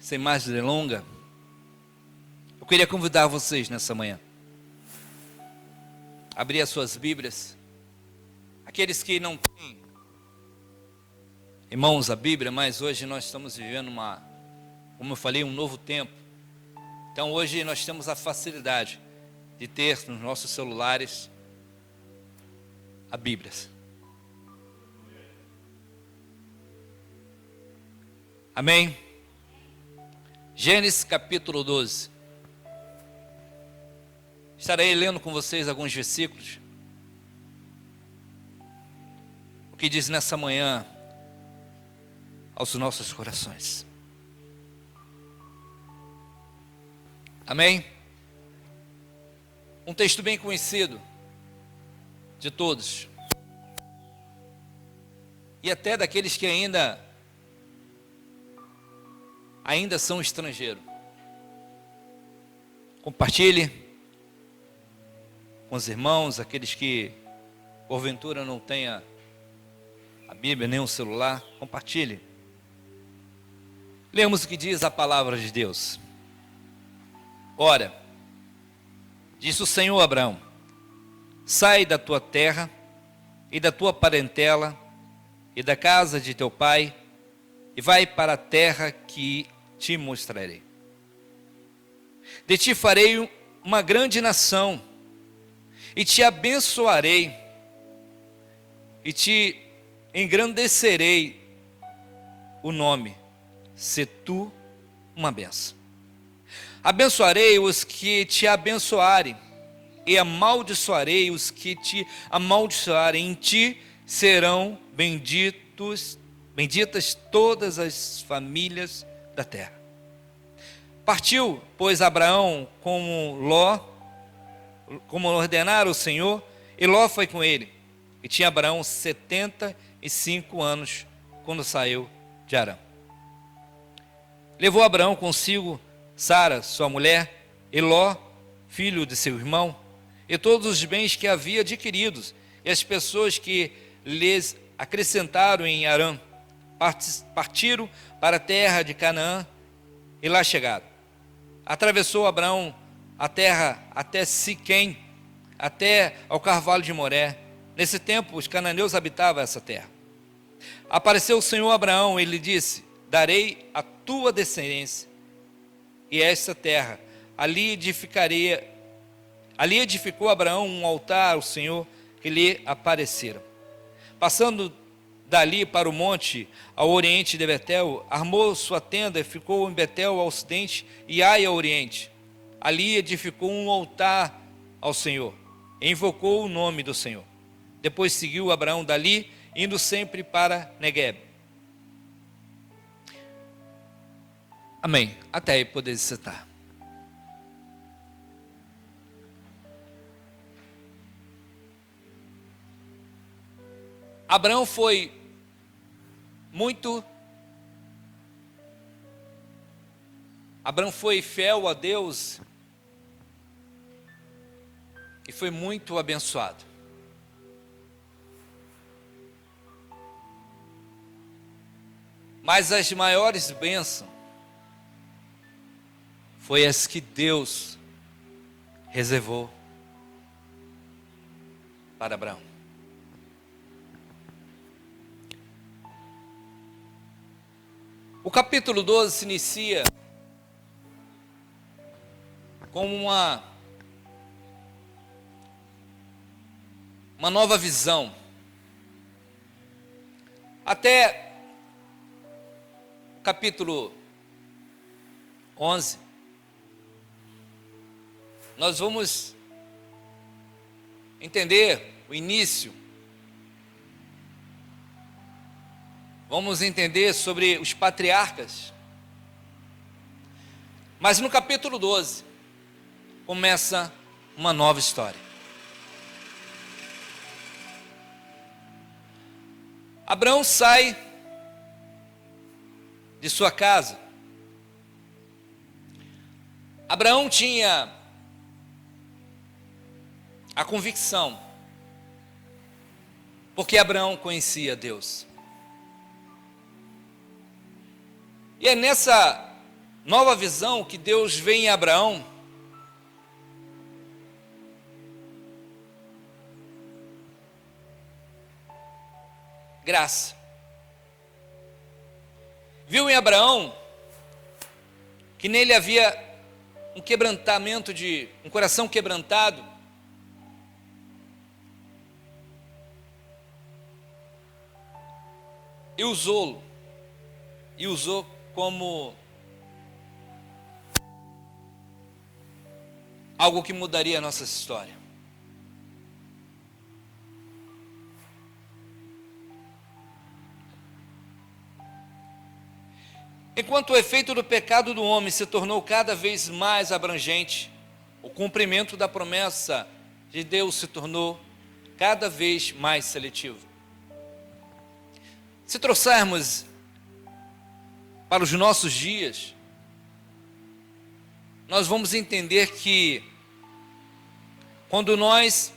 sem mais delonga, eu queria convidar vocês nessa manhã a abrir as suas Bíblias. Aqueles que não têm em mãos a Bíblia, mas hoje nós estamos vivendo como eu falei, um novo tempo. Então hoje nós temos a facilidade de ter nos nossos celulares a Bíblia. Amém? Gênesis capítulo 12. Estarei lendo com vocês alguns versículos. O que diz nessa manhã aos nossos corações. Amém? Um texto bem conhecido de todos. E até daqueles que ainda são estrangeiros. Compartilhe com os irmãos, aqueles que porventura não tenham a Bíblia nem o celular, compartilhe. Lemos o que diz a palavra de Deus. Ora, disse o Senhor a Abraão: sai da tua terra e da tua parentela e da casa de teu pai e vai para a terra que te mostrarei. De ti farei uma grande nação e te abençoarei e te engrandecerei o nome, se tu uma bênção. Abençoarei os que te abençoarem e amaldiçoarei os que te amaldiçoarem. Em ti serão benditas todas as famílias da terra. Partiu, pois, Abraão como ordenara o Senhor, e Ló foi com ele. E tinha Abraão 75 anos quando saiu de Harã. Levou Abraão consigo Sara, sua mulher, e Ló, filho de seu irmão, e todos os bens que havia adquiridos, e as pessoas que lhes acrescentaram em Harã. Partiram para a terra de Canaã, e lá chegaram. Atravessou Abraão a terra até Siquém, até ao carvalho de Moré. Nesse tempo os cananeus habitavam essa terra. Apareceu o Senhor a Abraão e lhe disse: darei a tua descendência e esta terra. Ali edificou Abraão um altar ao Senhor que lhe aparecera. Passando dali para o monte ao oriente de Betel, armou sua tenda e ficou em Betel ao ocidente e Ai ao oriente. Ali edificou um altar ao Senhor e invocou o nome do Senhor. Depois seguiu Abraão dali, indo sempre para Negueb. Amém. Até aí poder citar. Abraão foi fiel a Deus e foi muito abençoado. Mas as maiores bênçãos foi as que Deus reservou para Abraão. O capítulo 12 se inicia com uma nova visão. Até o capítulo 11, nós vamos entender o início. Vamos entender sobre os patriarcas. Mas no capítulo 12, começa uma nova história. Abraão sai de sua casa. Abraão tinha a convicção, porque Abraão conhecia Deus. E é nova visão que Deus vê em Abraão, graça. Viu em Abraão que nele havia um quebrantamento um coração quebrantado. E usou como algo que mudaria a nossa história. Enquanto o efeito do pecado do homem se tornou cada vez mais abrangente, o cumprimento da promessa de Deus se tornou cada vez mais seletivo. Se trouxermos para os nossos dias, nós vamos entender que quando nós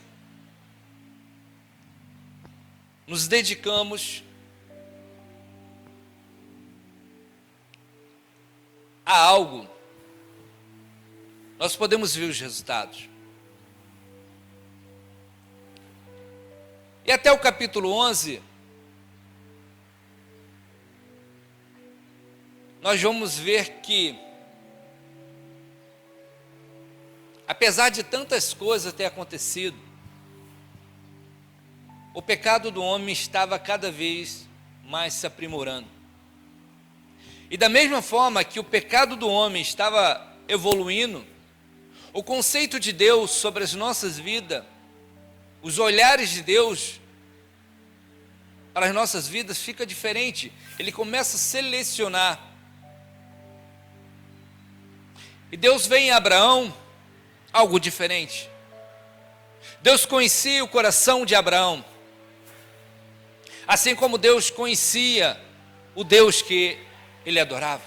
nos dedicamos a algo, nós podemos ver os resultados. E até o capítulo 11, nós vamos ver que, apesar de tantas coisas ter acontecido, o pecado do homem estava cada vez mais se aprimorando. E da mesma forma que o pecado do homem estava evoluindo, o conceito de Deus sobre as nossas vidas, os olhares de Deus para as nossas vidas fica diferente. Ele começa a selecionar. E Deus vê em Abraão algo diferente. Deus conhecia o coração de Abraão, assim como Deus conhecia o Deus que ele adorava.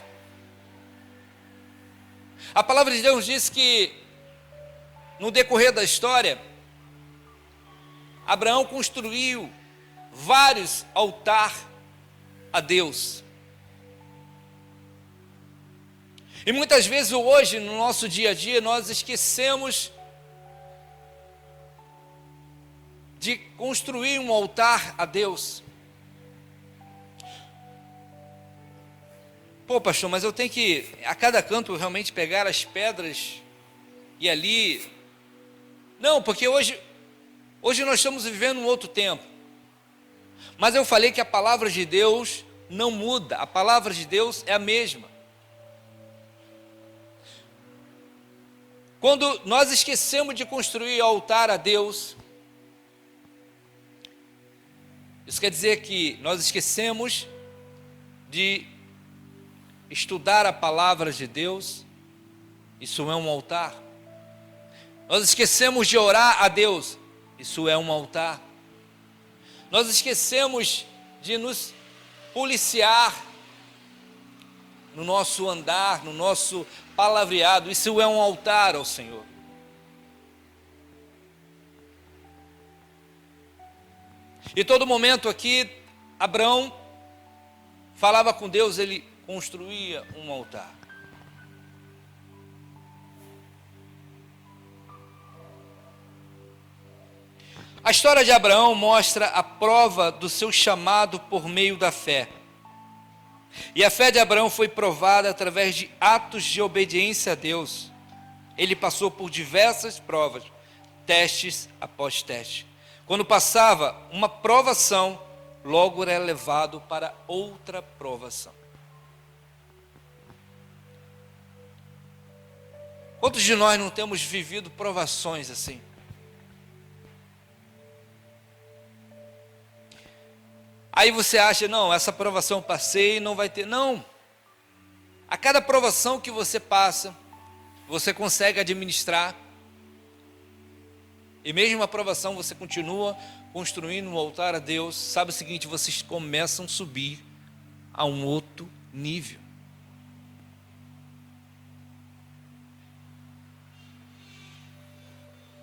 A palavra de Deus diz que, no decorrer da história, Abraão construiu vários altares a Deus. E muitas vezes hoje, no nosso dia a dia, nós esquecemos de construir um altar a Deus. Pô, pastor, mas eu tenho que, a cada canto, realmente pegar as pedras e ali... Não, porque hoje nós estamos vivendo um outro tempo. Mas eu falei que a palavra de Deus não muda, a palavra de Deus é a mesma. Quando nós esquecemos de construir altar a Deus, isso quer dizer que nós esquecemos de estudar a palavra de Deus. Isso é um altar. Nós esquecemos de orar a Deus. Isso é um altar. Nós esquecemos de nos policiar no nosso andar, no nosso palavreado. Isso é um altar ao Senhor. E todo momento aqui, Abraão falava com Deus, ele construía um altar. A história de Abraão mostra a prova do seu chamado por meio da fé. E a fé de Abraão foi provada através de atos de obediência a Deus. Ele passou por diversas provas, testes após testes. Quando passava uma provação, logo era levado para outra provação. Quantos de nós não temos vivido provações assim? Aí você acha, não, essa provação eu passei e não vai ter. Não. A cada provação que você passa, você consegue administrar. E mesmo a provação você continua construindo um altar a Deus. Sabe o seguinte, vocês começam a subir a um outro nível.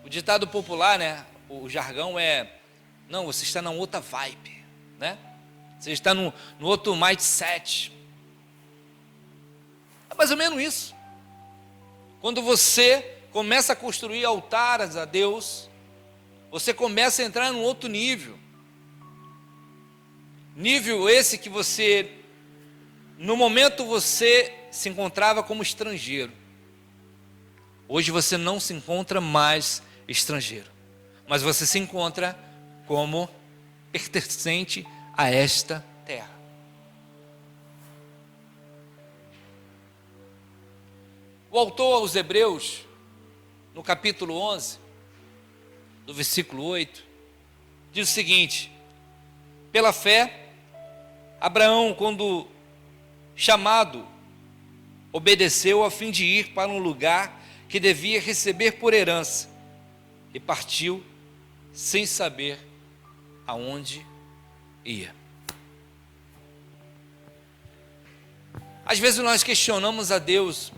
O ditado popular, né? O jargão é, não, você está na outra vibe. Né? Você está no outro mindset. mais ou menos isso. Quando você começa a construir altares a Deus, você começa a entrar num outro nível. Nível esse que você, no momento você se encontrava como estrangeiro. Hoje você não se encontra mais estrangeiro, mas você se encontra como pertencente a esta terra. O autor aos Hebreus, no capítulo 11, do versículo 8, diz o seguinte: pela fé, Abraão, quando chamado, obedeceu a fim de ir para um lugar que devia receber por herança, e partiu sem saber aonde ia. Às vezes nós questionamos a Deus: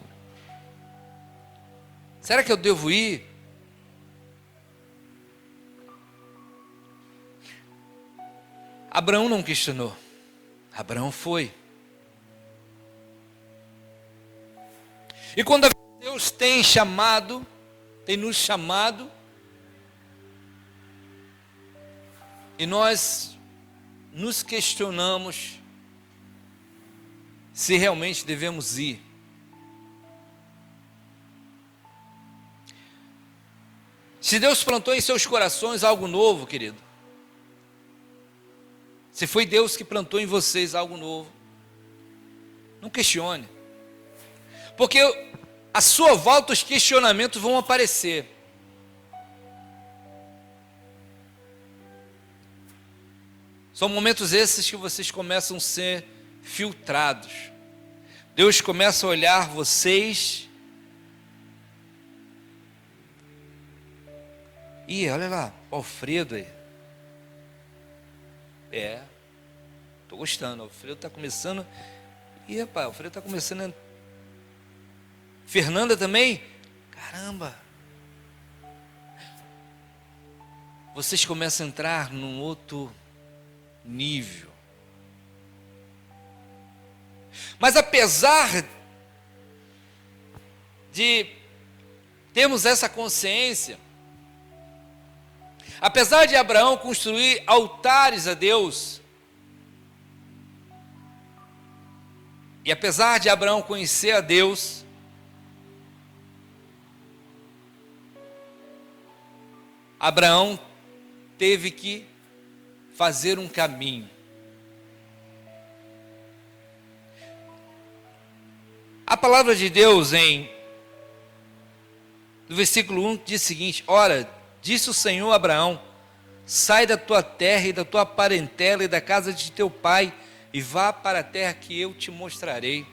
será que eu devo ir? Abraão não questionou, Abraão foi. E quando Deus tem nos chamado, e nós nos questionamos se realmente devemos ir. Se Deus plantou em seus corações algo novo, querido, se foi Deus que plantou em vocês algo novo, não questione, porque à sua volta os questionamentos vão aparecer. São momentos esses que vocês começam a ser filtrados. Deus começa a olhar vocês. Ih, olha lá, o Alfredo aí. Estou gostando. O Alfredo está começando. Ih, rapaz, o Alfredo está começando. Fernanda também? Caramba. Vocês começam a entrar num outro nível. Mas apesar de termos essa consciência, apesar de Abraão construir altares a Deus, e apesar de Abraão conhecer a Deus, Abraão teve que fazer um caminho. A palavra de Deus no versículo 1 diz o seguinte: ora, disse o Senhor a Abraão: sai da tua terra e da tua parentela e da casa de teu pai, e vá para a terra que eu te mostrarei.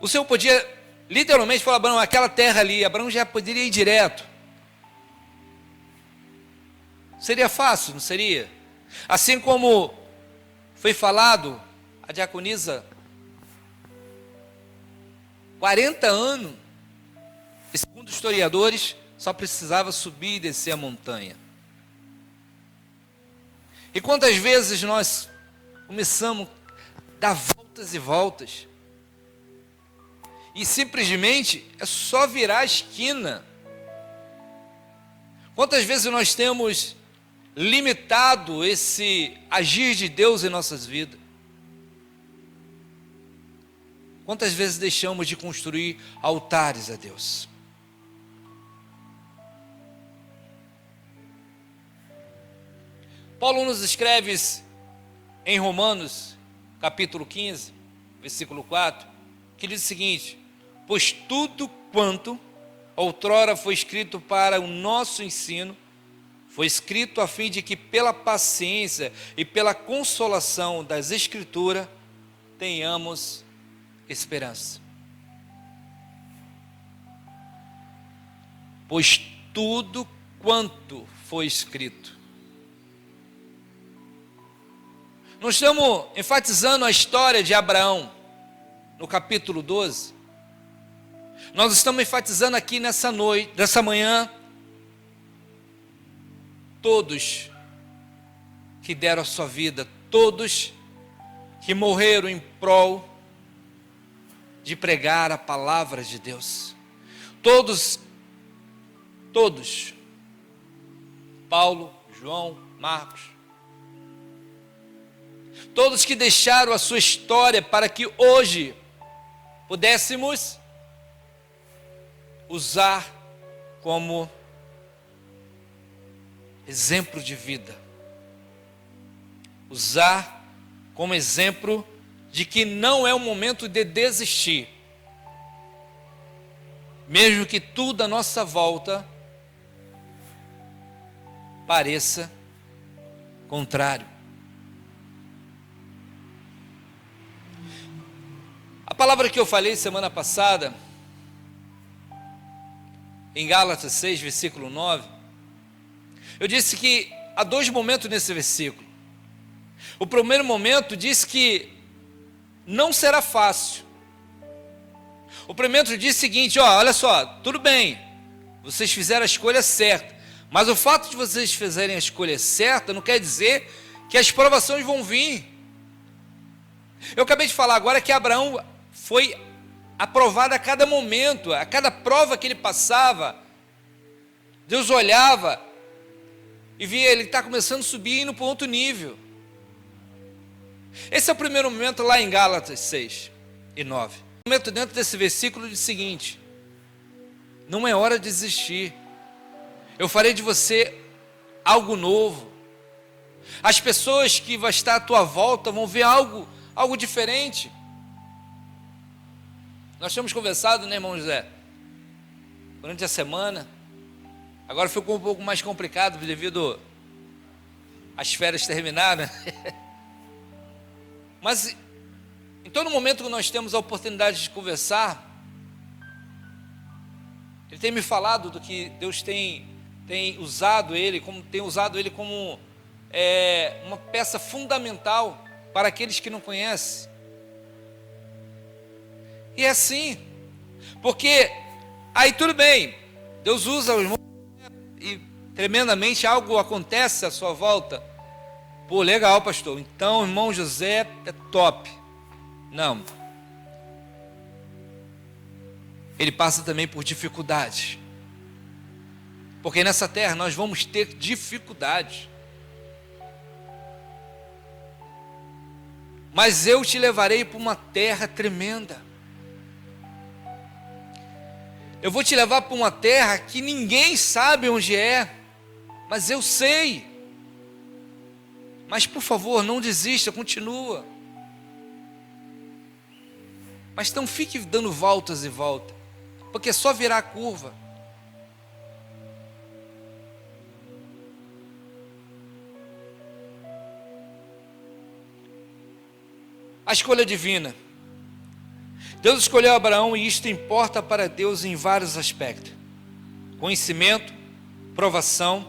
O Senhor podia literalmente falar: Abraão, aquela terra ali. Abraão já poderia ir direto. Seria fácil, não seria? Assim como foi falado, a diaconisa, 40 anos, e segundo os historiadores, só precisava subir e descer a montanha. E quantas vezes nós começamos a dar voltas e voltas, e simplesmente é só virar a esquina. Quantas vezes nós temos limitado esse agir de Deus em nossas vidas? Quantas vezes deixamos de construir altares a Deus? Paulo nos escreve em Romanos, capítulo 15, versículo 4, que diz o seguinte: pois tudo quanto outrora foi escrito para o nosso ensino, foi escrito a fim de que pela paciência e pela consolação das Escrituras tenhamos esperança. Pois tudo quanto foi escrito. Nós estamos enfatizando a história de Abraão no capítulo 12. Nós estamos enfatizando aqui nessa noite, nessa manhã, todos que deram a sua vida, todos que morreram em prol de pregar a palavra de Deus. Todos, Paulo, João, Marcos, todos que deixaram a sua história para que hoje pudéssemos usar como exemplo de vida, usar como exemplo de que não é o momento de desistir, mesmo que tudo à nossa volta pareça contrário. A palavra que eu falei semana passada, em Gálatas 6, versículo 9, eu disse que há dois momentos nesse versículo. O primeiro momento diz que não será fácil. O primeiro diz o seguinte: olha só, tudo bem, vocês fizeram a escolha certa, mas o fato de vocês fizerem a escolha certa não quer dizer que as provações vão vir. Eu acabei de falar agora que Abraão foi aprovado a cada momento, a cada prova que ele passava, Deus olhava e via ele está começando a subir e indo para outro nível. Esse é o primeiro momento lá em Gálatas 6 e 9. O momento dentro desse versículo diz o seguinte: não é hora de desistir. Eu farei de você algo novo. As pessoas que vão estar à tua volta vão ver algo diferente. Nós temos conversado, né, irmão José, durante a semana. Agora ficou um pouco mais complicado devido às férias terminaram. Mas em todo momento que nós temos a oportunidade de conversar, ele tem me falado do que Deus tem usado ele, como uma peça fundamental para aqueles que não conhecem. E é assim, porque aí tudo bem, Deus usa os irmãos e tremendamente algo acontece à sua volta. Pô, legal, pastor, então o irmão José é top. Não, ele passa também por dificuldades, porque nessa terra nós vamos ter dificuldades, mas eu te levarei para uma terra tremenda. Eu vou te levar para uma terra que ninguém sabe onde é, mas eu sei. Mas por favor, não desista, continua. Mas não fique dando voltas e voltas, porque é só virar a curva. A escolha divina. Deus escolheu Abraão e isto importa para Deus em vários aspectos: conhecimento, provação,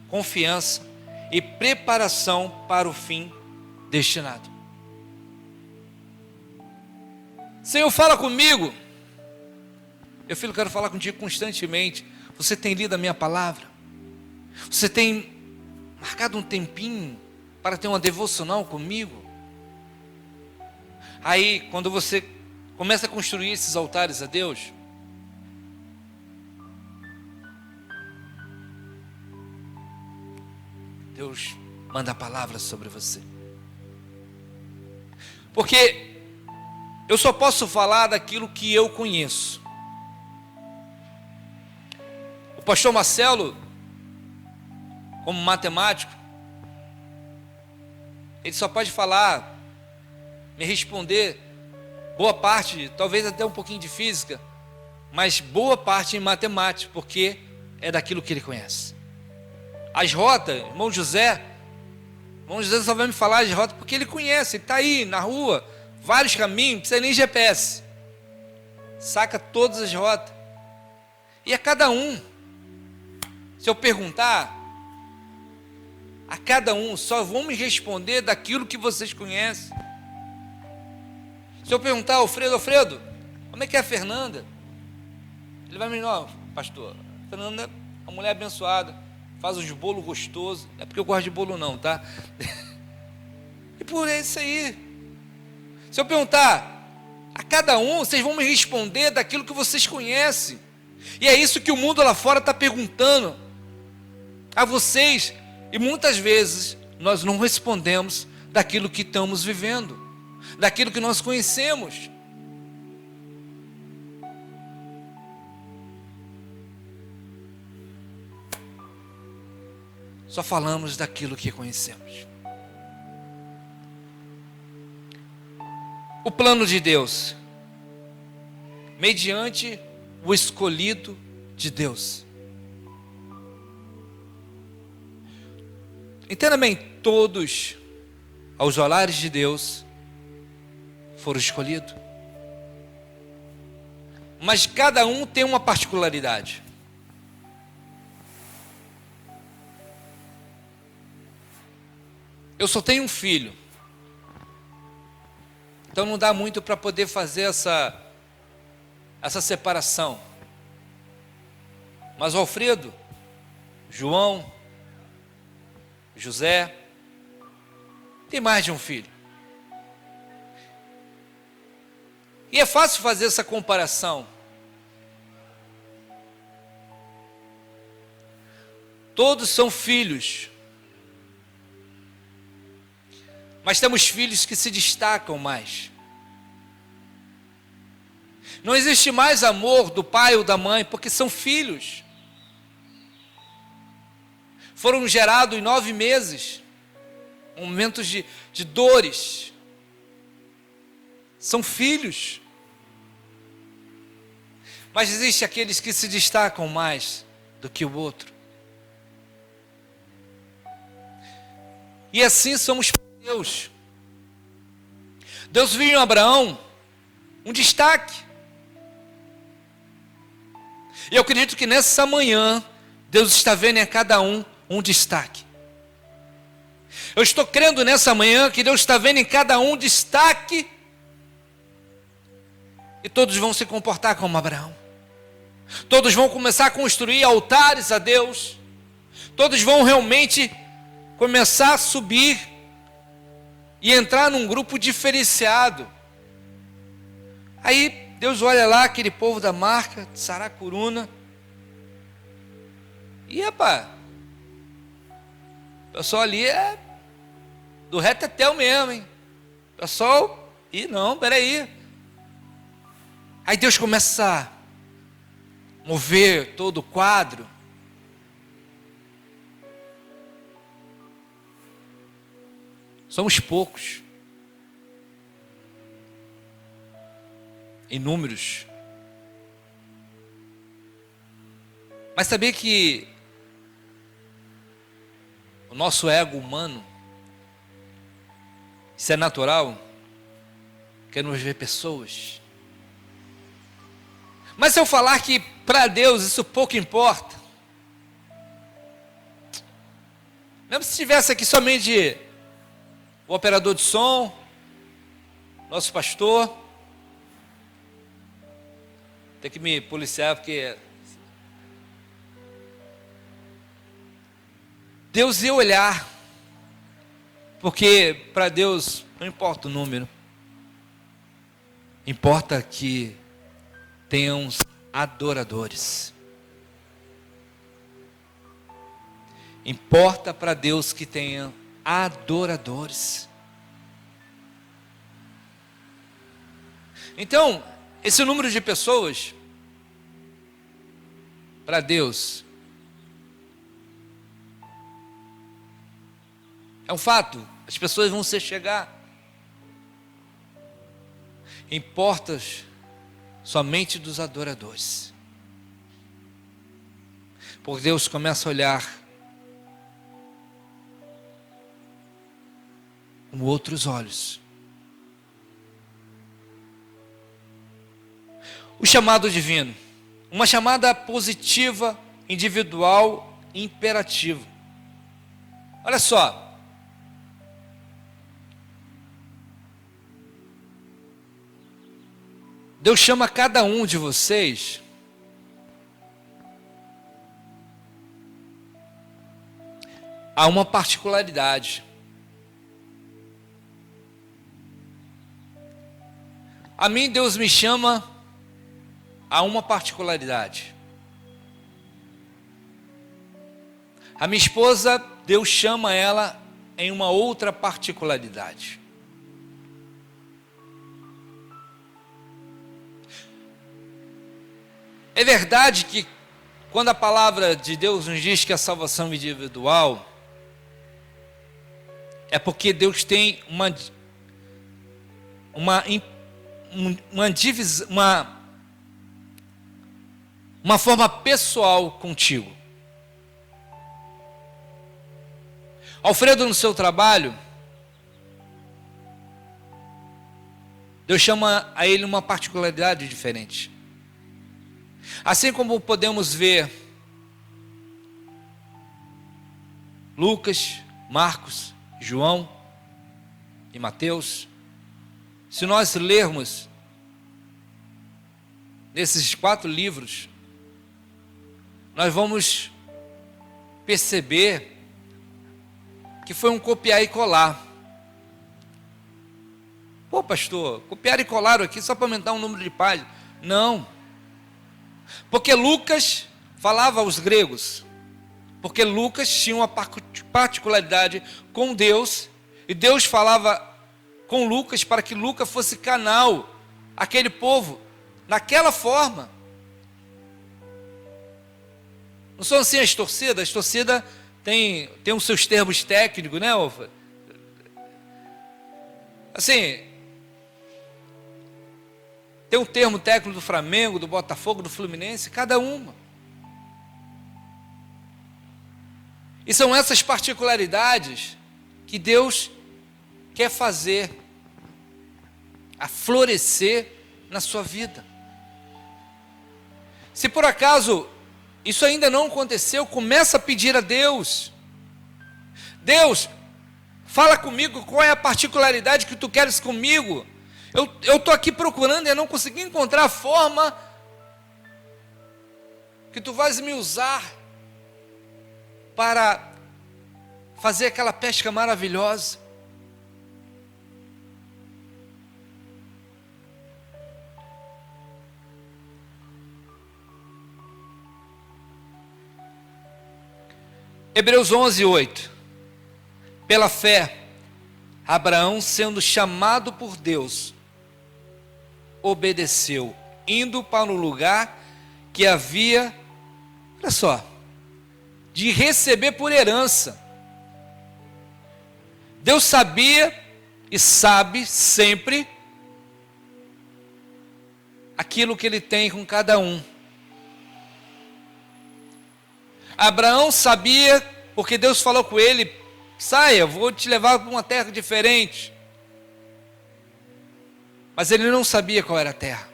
confiança e preparação para o fim destinado. Senhor, fala comigo. Meu filho, eu quero falar contigo constantemente. Você tem lido a minha palavra? Você tem marcado um tempinho para ter uma devocional comigo? Aí, quando você começa a construir esses altares a Deus, Deus manda a palavra sobre você. Porque eu só posso falar daquilo que eu conheço. O pastor Marcelo, como matemático, ele só pode falar, me responder boa parte, talvez até um pouquinho de física, mas boa parte em matemática, porque é daquilo que ele conhece. As rotas, irmão José só vai me falar de rota porque ele conhece, ele está aí na rua, vários caminhos, não precisa nem GPS, saca todas as rotas, e a cada um, se eu perguntar, a cada um, só vão me responder daquilo que vocês conhecem. Se eu perguntar ao Alfredo, como é que é a Fernanda? Ele vai me dizer: ó, pastor, a Fernanda é uma mulher abençoada, faz uns bolos gostosos. É porque eu gosto de bolo não, tá? E por isso aí. Se eu perguntar a cada um, vocês vão me responder daquilo que vocês conhecem. E é isso que o mundo lá fora está perguntando a vocês. E muitas vezes nós não respondemos daquilo que estamos vivendo, daquilo que nós conhecemos. Só falamos daquilo que conhecemos. O plano de Deus, mediante o escolhido de Deus. Entenda bem, todos, aos olhares de Deus, foram escolhidos. Mas cada um tem uma particularidade. Eu só tenho um filho. Então não dá muito para poder fazer essa separação. Mas o Alfredo, João, José, tem mais de um filho. E é fácil fazer essa comparação. Todos são filhos. Mas temos filhos que se destacam mais. Não existe mais amor do pai ou da mãe, porque são filhos. Foram gerados em 9 meses, momentos de dores. São filhos. Mas existe aqueles que se destacam mais do que o outro. E assim somos para Deus. Deus viu em Abraão um destaque. E eu acredito que nessa manhã, Deus está vendo em cada um destaque. Eu estou crendo nessa manhã que Deus está vendo em cada um destaque. E todos vão se comportar como Abraão. Todos vão começar a construir altares a Deus. Todos vão realmente começar a subir e entrar num grupo diferenciado. Aí Deus olha lá aquele povo da marca, de Saracuruna. E rapaz, o pessoal ali é do retetel mesmo, hein? O pessoal, não, peraí. Aí Deus começa a mover todo o quadro. Somos poucos. Em números. Mas sabia que o nosso ego humano, isso é natural, quer nos ver pessoas. Mas se eu falar que para Deus isso pouco importa, mesmo se tivesse aqui somente o operador de som, nosso pastor, tem que me policiar porque Deus ia olhar, porque para Deus não importa o número, importa que tenhamos adoradores. Importa para Deus que tenha adoradores. Então, esse número de pessoas, para Deus, é um fato. As pessoas vão se chegar. Importa somente dos adoradores. Porque Deus começa a olhar com outros olhos. O chamado divino, uma chamada positiva, individual e imperativa. Olha só. Deus chama cada um de vocês a uma particularidade. A mim Deus me chama a uma particularidade. A minha esposa, Deus chama ela em uma outra particularidade. É verdade que quando a palavra de Deus nos diz que a salvação individual, é porque Deus tem uma forma pessoal contigo. Alfredo, no seu trabalho, Deus chama a ele uma particularidade diferente. Assim como podemos ver Lucas, Marcos, João e Mateus, se nós lermos nesses 4 livros, nós vamos perceber que foi um copiar e colar. Pô, pastor, copiar e colaram aqui só para aumentar o número de páginas. Não. Porque Lucas falava aos gregos. Porque Lucas tinha uma particularidade com Deus. E Deus falava com Lucas para que Lucas fosse canal àquele povo. Naquela forma. Não são assim as torcidas? As torcidas têm os seus termos técnicos, né, Alfa? Assim, tem um termo técnico do Flamengo, do Botafogo, do Fluminense, cada uma. E são essas particularidades que Deus quer fazer a florescer na sua vida. Se por acaso isso ainda não aconteceu, começa a pedir a Deus. Deus, fala comigo, qual é a particularidade que tu queres comigo? Eu estou aqui procurando e eu não consegui encontrar a forma que tu vais me usar para fazer aquela pesca maravilhosa. Hebreus 11:8. Pela fé, Abraão, sendo chamado por Deus, obedeceu, indo para o lugar que havia, olha só, de receber por herança. Deus sabia e sabe sempre aquilo que Ele tem com cada um. Abraão sabia, porque Deus falou com ele: saia, vou te levar para uma terra diferente. Mas ele não sabia qual era a terra.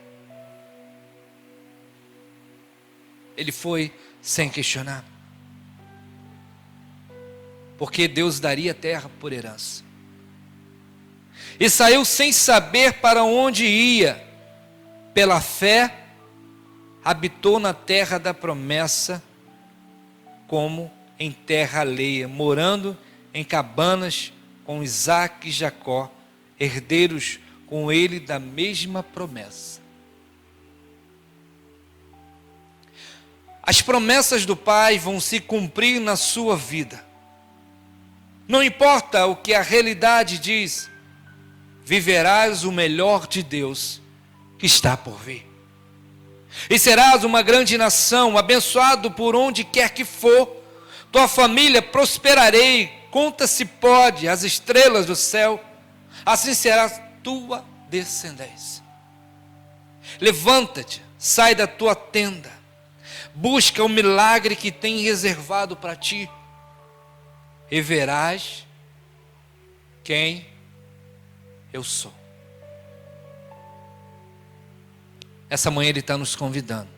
Ele foi sem questionar. Porque Deus daria a terra por herança. E saiu sem saber para onde ia. Pela fé, habitou na terra da promessa, como em terra alheia, morando em cabanas com Isaque e Jacó, herdeiros com ele da mesma promessa. As promessas do Pai vão se cumprir na sua vida. Não importa o que a realidade diz, viverás o melhor de Deus que está por vir. E serás uma grande nação, abençoado por onde quer que for. Tua família prosperarei, conta-se pode as estrelas do céu. Assim será tua descendência. Levanta-te, sai da tua tenda, busca o milagre que tem reservado para ti, e verás quem eu sou. Essa manhã Ele está nos convidando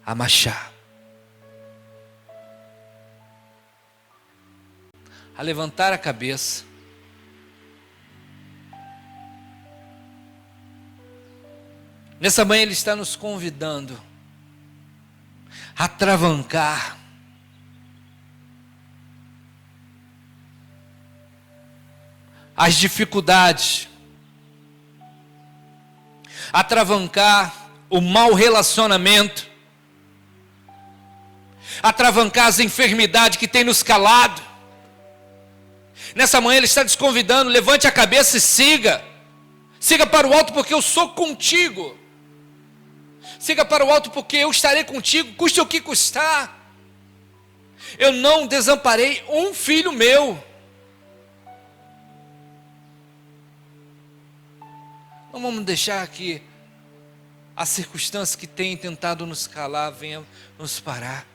a marchar, a levantar a cabeça, nessa manhã Ele está nos convidando a atravancar as dificuldades, atravancar o mau relacionamento, atravancar as enfermidades que tem nos calado. Nessa manhã Ele está te convidando, levante a cabeça e siga. Siga para o alto, porque eu sou contigo. Siga para o alto, porque eu estarei contigo, custe o que custar. Eu não desamparei um filho meu. Não vamos deixar que a circunstância que tem tentado nos calar venha nos parar.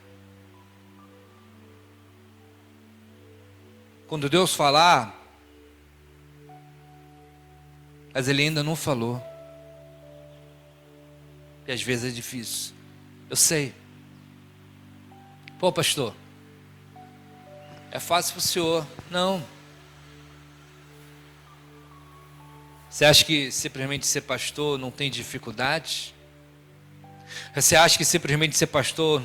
Quando Deus falar, mas Ele ainda não falou. E às vezes é difícil. Eu sei. Pô, pastor, é fácil para o senhor. Não. Você acha que simplesmente ser pastor não tem dificuldade? Você acha que simplesmente ser pastor,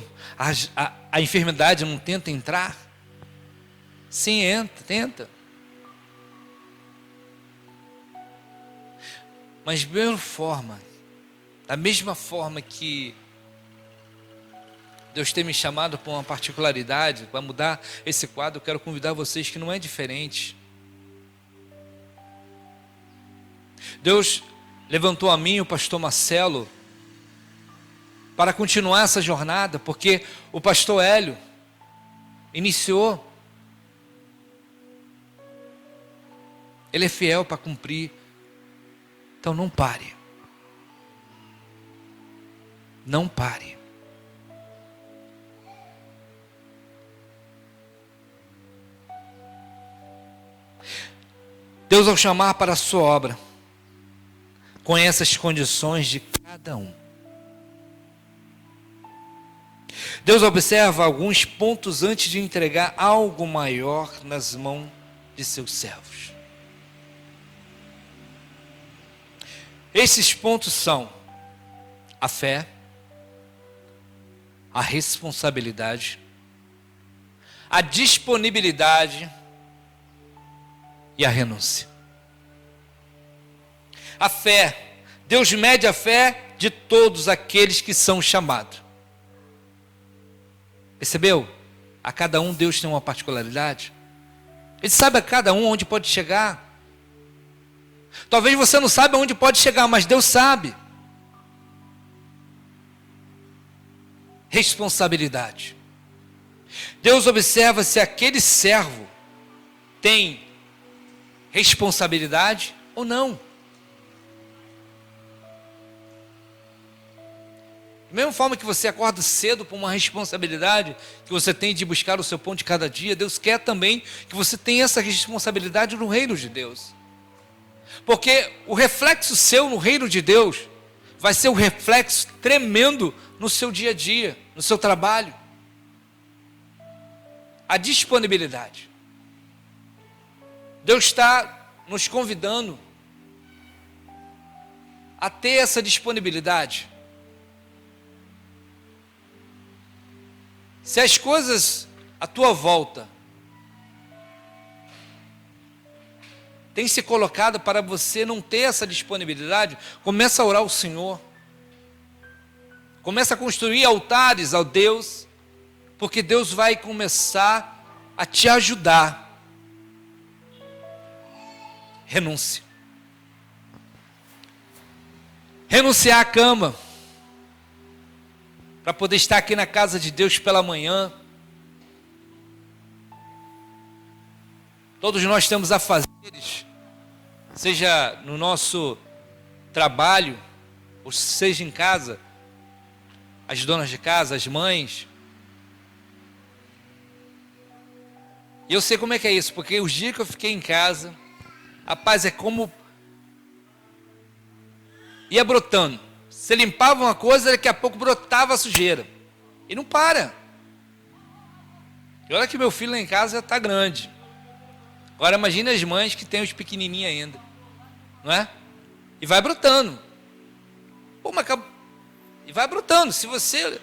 a enfermidade não tenta entrar? Sim, entra, tenta. Mas da mesma forma que Deus tem me chamado para uma particularidade, para mudar esse quadro, eu quero convidar vocês que não é diferente. Deus levantou a mim, o pastor Marcelo, para continuar essa jornada, porque o pastor Hélio iniciou. Ele é fiel para cumprir. Então não pare. Não pare. Deus, ao chamar para a sua obra, conhece as condições de cada um. Deus observa alguns pontos antes de entregar algo maior nas mãos de seus servos. Esses pontos são a fé, a responsabilidade, a disponibilidade e a renúncia. A fé, Deus mede a fé de todos aqueles que são chamados. Percebeu? A cada um Deus tem uma particularidade. Ele sabe a cada um onde pode chegar. Talvez você não saiba onde pode chegar, mas Deus sabe. Responsabilidade. Deus observa se aquele servo tem responsabilidade ou não. Da mesma forma que você acorda cedo por uma responsabilidade que você tem de buscar o seu pão de cada dia, Deus quer também que você tenha essa responsabilidade no reino de Deus. Porque o reflexo seu no reino de Deus vai ser um reflexo tremendo no seu dia a dia, no seu trabalho. A disponibilidade. Deus está nos convidando a ter essa disponibilidade. Se as coisas à tua volta têm se colocado para você não ter essa disponibilidade, começa a orar ao Senhor. Começa a construir altares ao Deus, porque Deus vai começar a te ajudar. Renúncia. Renunciar à cama, para poder estar aqui na casa de Deus pela manhã. Todos nós temos afazeres, seja no nosso trabalho, ou seja em casa, as donas de casa, as mães. E eu sei como é que é isso, porque os dias que eu fiquei em casa, rapaz, é como ia brotando. Você limpava uma coisa, daqui a pouco brotava a sujeira. E não para. E olha que meu filho lá em casa já está grande. Agora imagine as mães que têm os pequenininhos ainda. Não é? E vai brotando. Pô, mas e vai brotando. Se você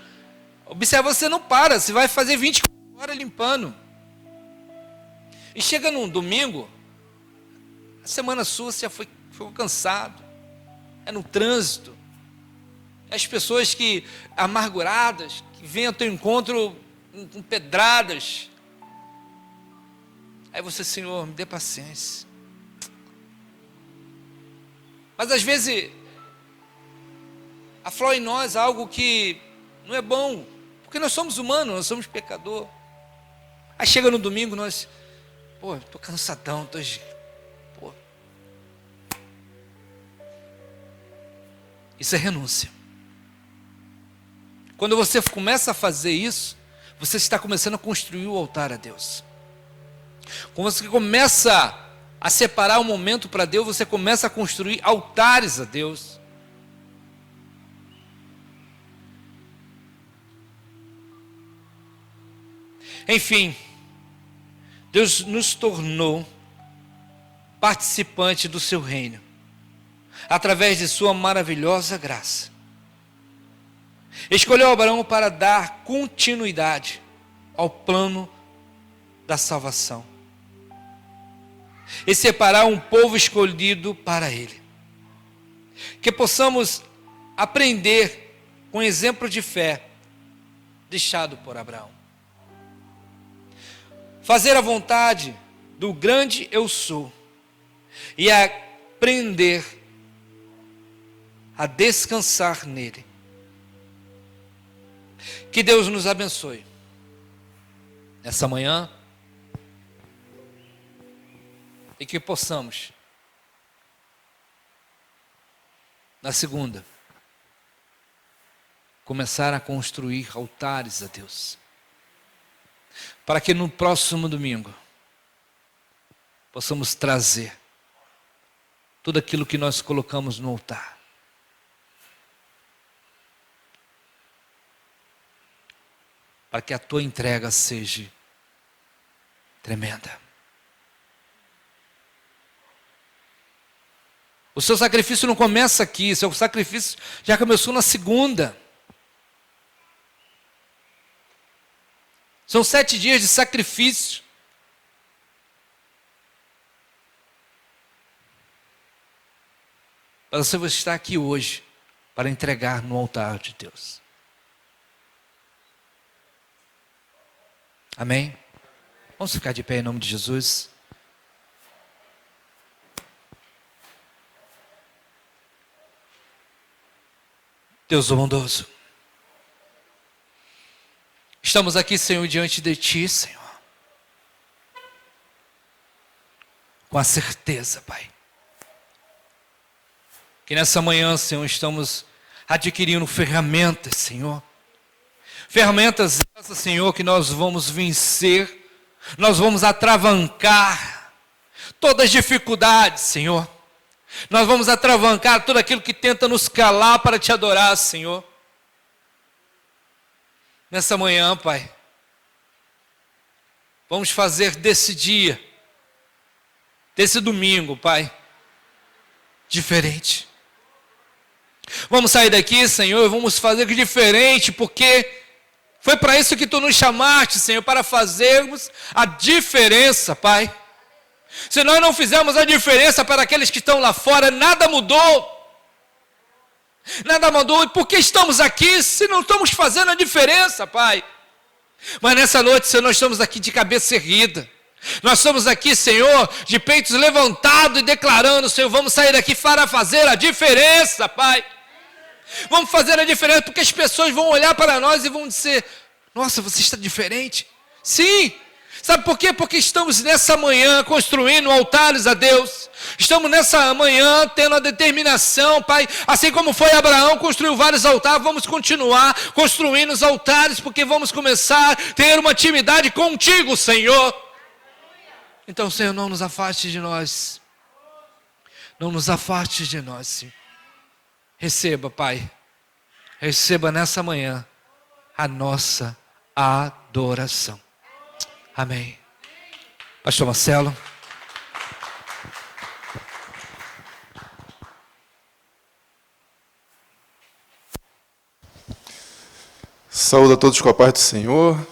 observa, você não para. Você vai fazer 24 horas limpando. E chega num domingo, a semana sua você já ficou cansado. É no trânsito. as pessoas que amarguradas, que vêm ao teu encontro com pedradas. Aí você, Senhor, me dê paciência. Mas às vezes aflora em nós algo que não é bom, porque nós somos humanos, nós somos pecador. Aí chega no domingo, nós, estou cansadão, Isso é renúncia. Quando você começa a fazer isso, você está começando a construir o altar a Deus. Quando você começa a separar um momento para Deus, você começa a construir altares a Deus. Enfim, Deus nos tornou participante do seu reino, através de sua maravilhosa graça. Escolheu Abraão para dar continuidade ao plano da salvação e separar um povo escolhido para ele. Que possamos aprender com o exemplo de fé deixado por Abraão. Fazer a vontade do grande eu sou e aprender a descansar nele. Que Deus nos abençoe nessa manhã e que possamos, na segunda, começar a construir altares a Deus, para que no próximo domingo possamos trazer tudo aquilo que nós colocamos no altar. Para que a tua entrega seja tremenda. O seu sacrifício não começa aqui, o seu sacrifício já começou na segunda. São 7 dias de sacrifício. Para você estar aqui hoje, para entregar no altar de Deus. Amém? Vamos ficar de pé em nome de Jesus. Deus bondoso, estamos aqui, Senhor, diante de Ti, Senhor, com a certeza, Pai, que nessa manhã, Senhor, estamos adquirindo ferramentas, Senhor, ferramentas essas, Senhor, que nós vamos vencer, nós vamos atravancar todas as dificuldades, Senhor. Nós vamos atravancar tudo aquilo que tenta nos calar para Te adorar, Senhor. Nessa manhã, Pai, vamos fazer desse dia, desse domingo, Pai, diferente. Vamos sair daqui, Senhor, e vamos fazer diferente, porque foi para isso que Tu nos chamaste, Senhor, para fazermos a diferença, Pai. Se nós não fizermos a diferença para aqueles que estão lá fora, nada mudou. Nada mudou. E por que estamos aqui se não estamos fazendo a diferença, Pai? Mas nessa noite, Senhor, nós estamos aqui de cabeça erguida. Nós estamos aqui, Senhor, de peitos levantados e declarando, Senhor, vamos sair daqui para fazer a diferença, Pai. Vamos fazer a diferença, porque as pessoas vão olhar para nós e vão dizer, nossa, você está diferente. Sim. Sabe por quê? Porque estamos nessa manhã construindo altares a Deus. Estamos nessa manhã tendo a determinação, Pai, assim como foi Abraão, construiu vários altares, vamos continuar construindo os altares, porque vamos começar a ter uma intimidade contigo, Senhor. Então, Senhor, não nos afaste de nós. Não nos afaste de nós, Senhor. Receba, Pai, receba nessa manhã a nossa adoração. Amém. Pastor Marcelo. Saúde a todos com a paz do Senhor.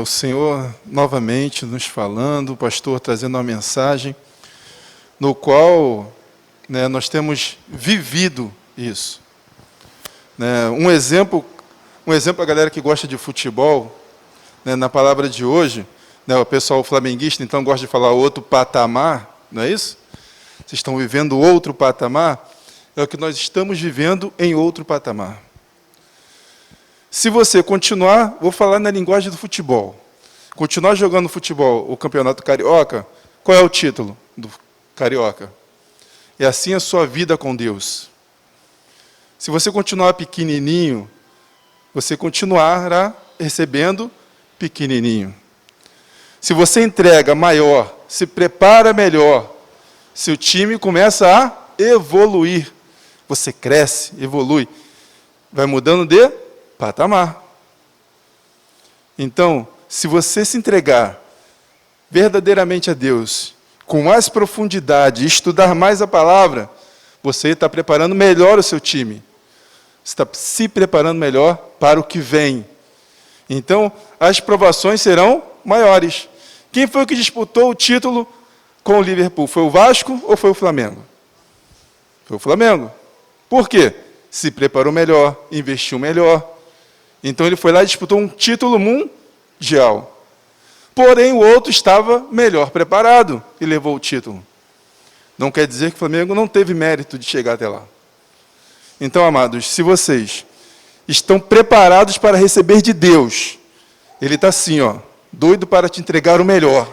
O Senhor novamente nos falando, o pastor trazendo uma mensagem, no qual né, nós temos vivido isso. Né, um exemplo, a galera que gosta de futebol, né, na palavra de hoje, né, o pessoal flamenguista, então, gosta de falar outro patamar, não é isso? Vocês estão vivendo outro patamar, é o que nós estamos vivendo em outro patamar. Se você continuar, vou falar na linguagem do futebol, continuar jogando futebol, o Campeonato Carioca, qual é o título do Carioca? É assim a sua vida com Deus. Se você continuar pequenininho, você continuará recebendo pequenininho. Se você entrega maior, se prepara melhor, seu time começa a evoluir. Você cresce, evolui, vai mudando de patamar. Então, se você se entregar verdadeiramente a Deus, com mais profundidade, estudar mais a palavra, você está preparando melhor o seu time. Você está se preparando melhor para o que vem. Então, as provações serão maiores. Quem foi que disputou o título com o Liverpool? Foi o Vasco ou foi o Flamengo? Foi o Flamengo. Por quê? Se preparou melhor, investiu melhor. Então ele foi lá e disputou um título mundial. Porém, o outro estava melhor preparado e levou o título. Não quer dizer que o Flamengo não teve mérito de chegar até lá. Então, amados, se vocês estão preparados para receber de Deus, Ele está assim, ó, doido para te entregar o melhor.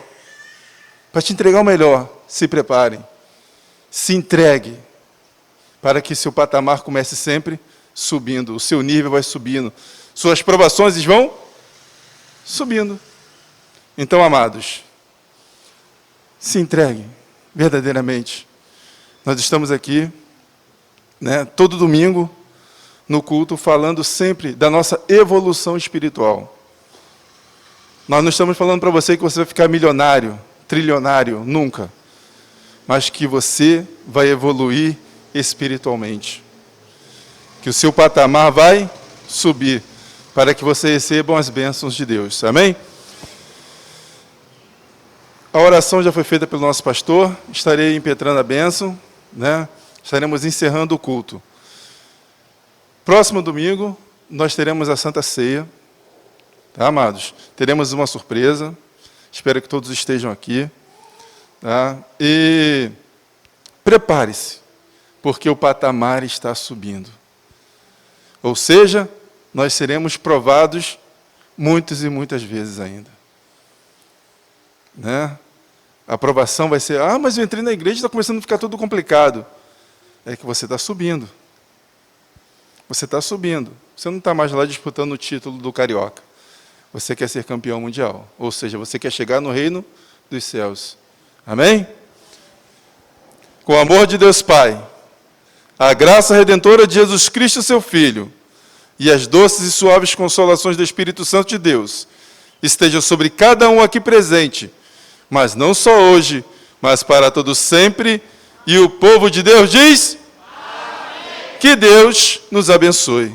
Para te entregar o melhor, se preparem. Se entregue, para que seu patamar comece sempre subindo, o seu nível vai subindo, suas provações vão subindo. Então, amados, se entreguem verdadeiramente. Nós estamos aqui, né, todo domingo, no culto, falando sempre da nossa evolução espiritual. Nós não estamos falando para você que você vai ficar milionário, trilionário, nunca. Mas que você vai evoluir espiritualmente. Que o seu patamar vai subir, para que você recebam as bênçãos de Deus. Amém? A oração já foi feita pelo nosso pastor, estarei impetrando a bênção, né? Estaremos encerrando o culto. Próximo domingo, nós teremos a Santa Ceia, tá, amados? Teremos uma surpresa, espero que todos estejam aqui, tá? E prepare-se, porque o patamar está subindo. Ou seja, nós seremos provados muitas e muitas vezes ainda. Né? A aprovação vai ser, mas eu entrei na igreja e está começando a ficar tudo complicado. É que você está subindo. Você está subindo. Você não está mais lá disputando o título do Carioca. Você quer ser campeão mundial. Ou seja, você quer chegar no reino dos céus. Amém? Com o amor de Deus Pai, a graça redentora de Jesus Cristo, seu Filho, e as doces e suaves consolações do Espírito Santo de Deus, estejam sobre cada um aqui presente, mas não só hoje, mas para todos sempre. E o povo de Deus diz: Amém. Que Deus nos abençoe.